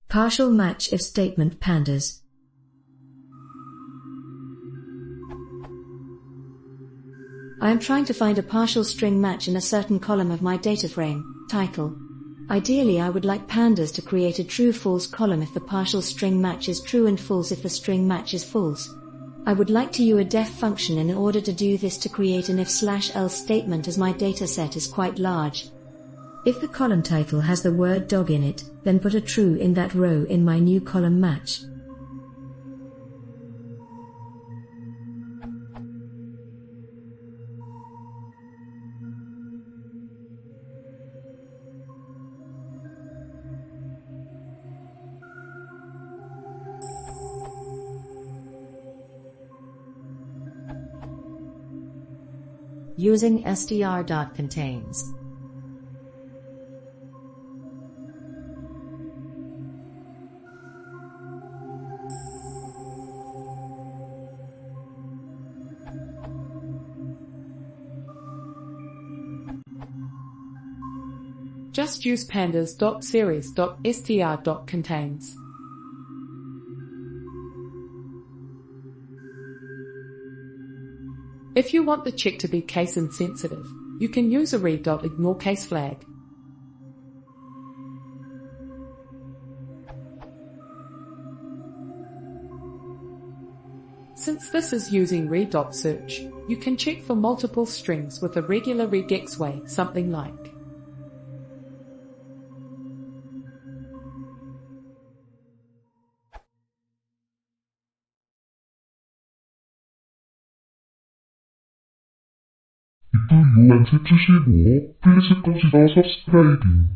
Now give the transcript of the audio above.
Partial match if statement pandas. I am trying to find a partial string match in a certain column of my data frame, title. Ideally, I would like pandas to create a true-false column if the partial string match is true and false if the string match is false. I would like to use a def function in order to do this to create an if/else statement as my dataset is quite large. If the column title has the word dog in it, then put a true in that row in my new column match. Using str.contains. Just use pandas.series.str.contains. If you want the check to be case insensitive, you can use a read.ignore case flag. Since this is using read.search, you can check for multiple strings with a regular regex way, something like 이쁜 요한테 주시고, 플리즈 꺼지다 subscribing.